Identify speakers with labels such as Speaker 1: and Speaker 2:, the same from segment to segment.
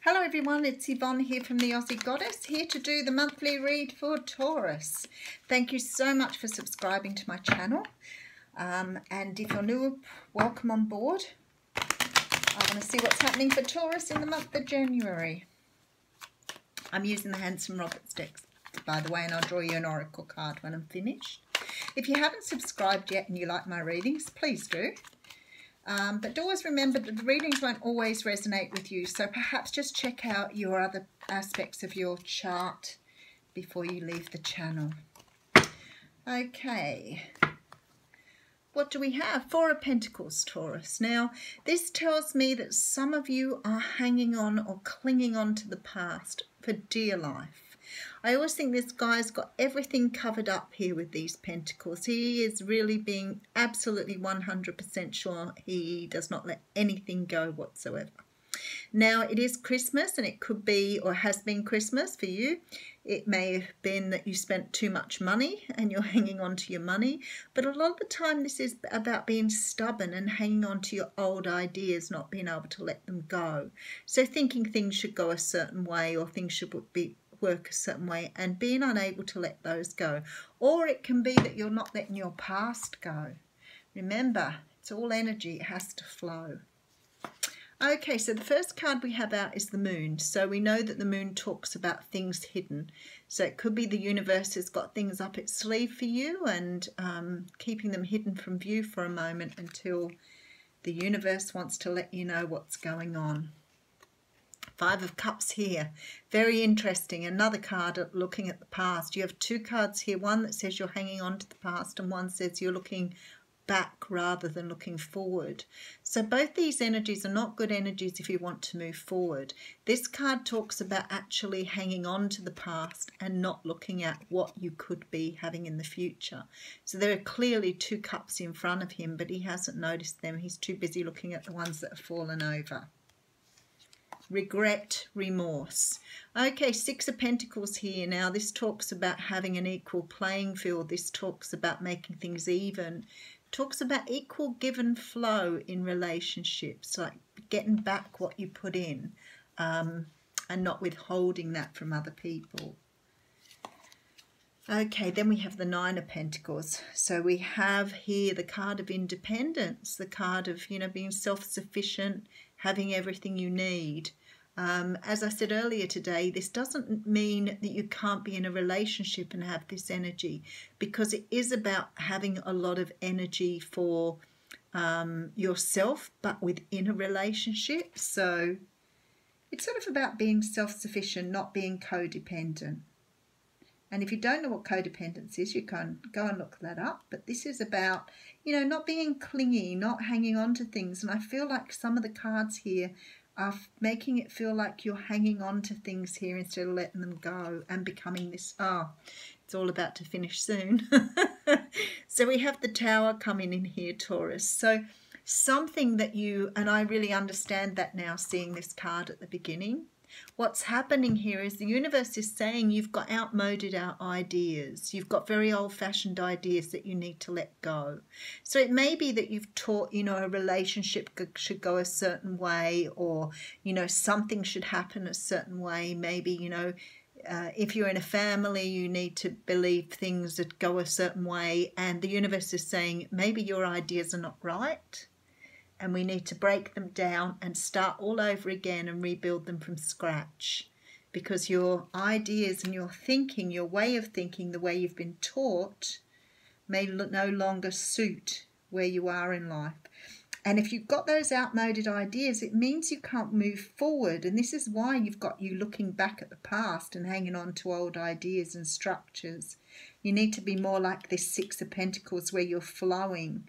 Speaker 1: Hello everyone, it's Yvonne here from the Aussie Goddess, here to do the monthly read for Taurus. Thank you so much for subscribing to my channel, and if you're new, welcome on board. I want to see what's happening for Taurus in the month of January. I'm using the Handsome Roberts decks, by the way, and I'll draw you an oracle card when I'm finished. If you haven't subscribed yet and you like my readings, please do. But do always remember that the readings won't always resonate with you, so perhaps just check out your other aspects of your chart before you leave the channel. Okay, what do we have? Four of Pentacles, Taurus. Now, this tells me that some of you are hanging on or clinging on to the past for dear life. I always think this guy's got everything covered up here with these pentacles. He is really being absolutely 100% sure he does not let anything go whatsoever. Now, it is Christmas, and it could be or has been Christmas for you. It may have been that you spent too much money and you're hanging on to your money. But a lot of the time this is about being stubborn and hanging on to your old ideas, not being able to let them go. So thinking things should go a certain way or things should work a certain way and being unable to let those go. Or it can be that you're not letting your past go. Remember, it's all energy, it has to flow. Okay, so the first card we have out is the moon. So we know that the moon talks about things hidden. So it could be the universe has got things up its sleeve for you and keeping them hidden from view for a moment until the universe wants to let you know what's going on. Five of Cups here. Very interesting. Another card looking at the past. You have two cards here. One that says you're hanging on to the past and one says you're looking back rather than looking forward. So both these energies are not good energies if you want to move forward. This card talks about actually hanging on to the past and not looking at what you could be having in the future. So there are clearly two cups in front of him, but he hasn't noticed them. He's too busy looking at the ones that have fallen over. Regret, remorse. Okay, Six of Pentacles here. Now this talks about having an equal playing field. This talks about making things even. Talks about equal give and flow in relationships, like getting back what you put in and not withholding that from other people. Okay, then we have the Nine of Pentacles. So we have here the card of independence, the card of, being self-sufficient, having everything you need. As I said earlier today, this doesn't mean that you can't be in a relationship and have this energy, because it is about having a lot of energy for yourself, but within a relationship. So it's sort of about being self-sufficient, not being codependent. And if you don't know what codependence is, you can go and look that up. But this is about, not being clingy, not hanging on to things. And I feel like some of the cards here are making it feel like you're hanging on to things here instead of letting them go and becoming this, it's all about to finish soon. So we have the Tower coming in here, Taurus. So something that and I really understand that now, seeing this card at the beginning. What's happening here is the universe is saying you've got outmoded ideas. You've got very old-fashioned ideas that you need to let go. So it may be that you've taught, a relationship should go a certain way, or, something should happen a certain way. Maybe, if you're in a family, you need to believe things that go a certain way. And the universe is saying maybe your ideas are not right. And we need to break them down and start all over again and rebuild them from scratch, because your ideas and your thinking, your way of thinking, the way you've been taught, may no longer suit where you are in life. And if you've got those outmoded ideas, it means you can't move forward. And this is why you've got you looking back at the past and hanging on to old ideas and structures. You need to be more like this Six of Pentacles, where you're flowing.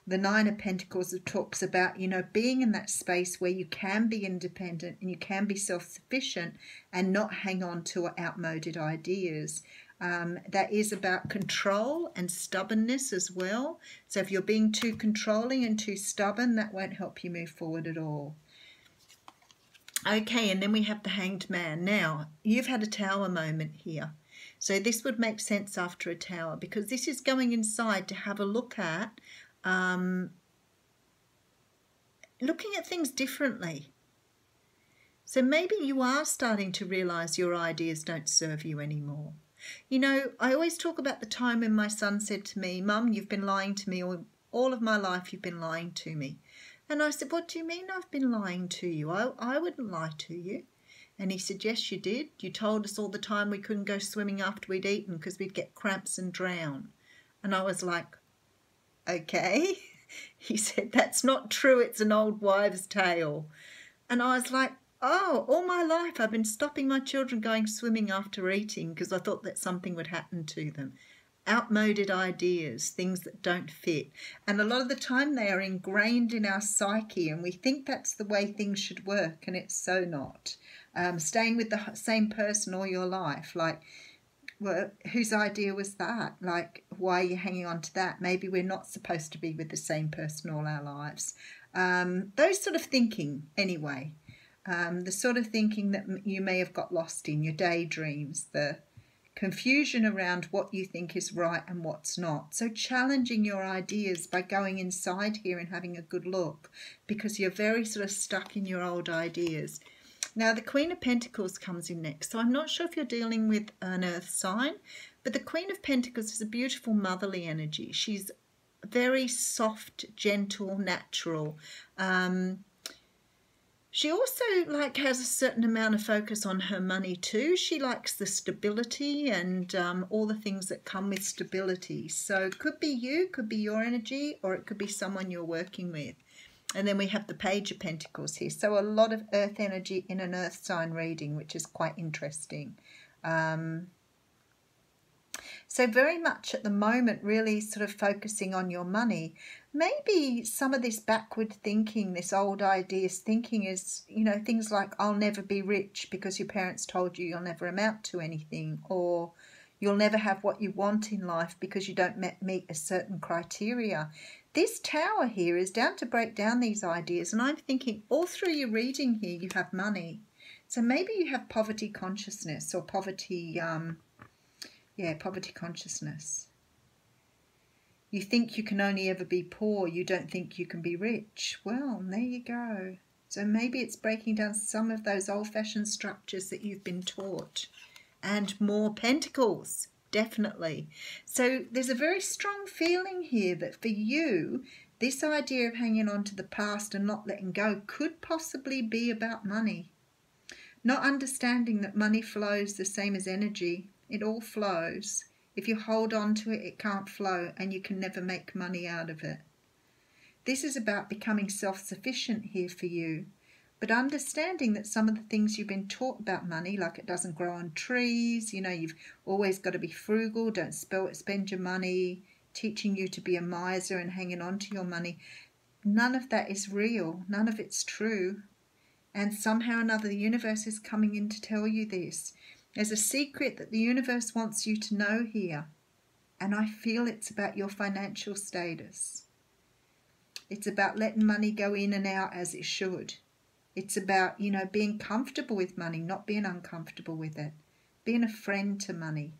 Speaker 1: The Nine of Pentacles talks about, being in that space where you can be independent and you can be self-sufficient and not hang on to outmoded ideas. That is about control and stubbornness as well. So if you're being too controlling and too stubborn, that won't help you move forward at all. Okay, and then we have the Hanged Man. Now, you've had a Tower moment here. So this would make sense after a Tower, because this is going inside to have a look at looking at things differently. So maybe you are starting to realise your ideas don't serve you anymore. You know, I always talk about the time when my son said to me, "Mum, you've been lying to me all of my life, you've been lying to me." And I said, "What do you mean I've been lying to you? I wouldn't lie to you." And he said, "Yes, you did. You told us all the time we couldn't go swimming after we'd eaten because we'd get cramps and drown." And I was like, "Okay." He said, "That's not true. It's an old wives' tale." And I was like, "Oh, all my life I've been stopping my children going swimming after eating because I thought that something would happen to them." Outmoded ideas, things that don't fit. And a lot of the time they are ingrained in our psyche and we think that's the way things should work, and it's so not. Staying with the same person all your life, like, well, whose idea was that? Like, why are you hanging on to that? Maybe we're not supposed to be with the same person all our lives. Those sort of thinking, anyway. The sort of thinking that you may have got lost in, your daydreams, the confusion around what you think is right and what's not. So challenging your ideas by going inside here and having a good look, because you're very sort of stuck in your old ideas. Now the Queen of Pentacles comes in next. So I'm not sure if you're dealing with an earth sign, but the Queen of Pentacles is a beautiful motherly energy. She's very soft, gentle, natural. She also has a certain amount of focus on her money too. She likes the stability and all the things that come with stability. So it could be you, could be your energy, or it could be someone you're working with. And then we have the Page of Pentacles here. So a lot of earth energy in an earth sign reading, which is quite interesting. So very much at the moment, really sort of focusing on your money. Maybe some of this backward thinking, this old ideas thinking is, you know, things like, "I'll never be rich because your parents told you you'll never amount to anything," or "You'll never have what you want in life because you don't meet a certain criteria." This Tower here is down to break down these ideas, and I'm thinking all through your reading here you have money. So maybe you have poverty consciousness or poverty, poverty consciousness. You think you can only ever be poor. You don't think you can be rich. Well, there you go. So maybe it's breaking down some of those old-fashioned structures that you've been taught. And more pentacles, definitely. So there's a very strong feeling here that for you, this idea of hanging on to the past and not letting go could possibly be about money. Not understanding that money flows the same as energy. It all flows. If you hold on to it, it can't flow and you can never make money out of it. This is about becoming self-sufficient here for you, but understanding that some of the things you've been taught about money, like it doesn't grow on trees, you know, you've always got to be frugal, don't spend your money, teaching you to be a miser and hanging on to your money. None of that is real. None of it's true. And somehow or another the universe is coming in to tell you this. There's a secret that the universe wants you to know here. And I feel it's about your financial status. It's about letting money go in and out as it should. It's about, you know, being comfortable with money, not being uncomfortable with it. Being a friend to money.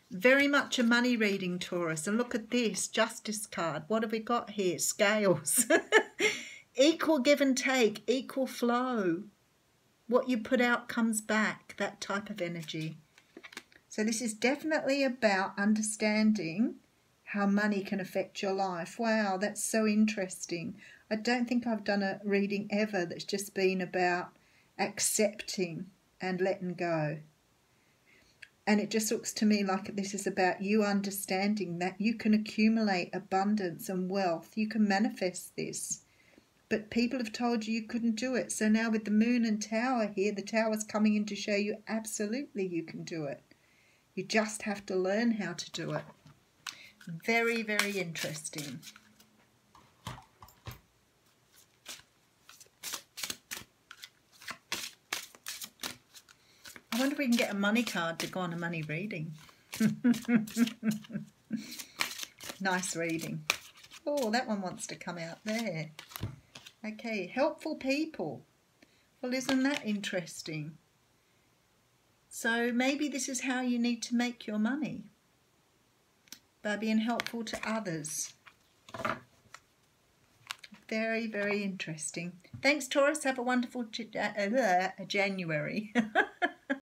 Speaker 1: Very much a money reading, Taurus. And look at this, Justice card. What have we got here? Scales. Equal give and take, equal flow. What you put out comes back, that type of energy. So this is definitely about understanding how money can affect your life. Wow, that's so interesting. I don't think I've done a reading ever that's just been about accepting and letting go. And it just looks to me like this is about you understanding that you can accumulate abundance and wealth. You can manifest this. But people have told you you couldn't do it. So now with the Moon and Tower here, the Tower's coming in to show you absolutely you can do it. You just have to learn how to do it. Very, very interesting. I wonder if we can get a money card to go on a money reading. Nice reading. Oh, that one wants to come out there. Okay, helpful people. Well, isn't that interesting? So maybe this is how you need to make your money. By being helpful to others. Very, very interesting. Thanks, Taurus. Have a wonderful January.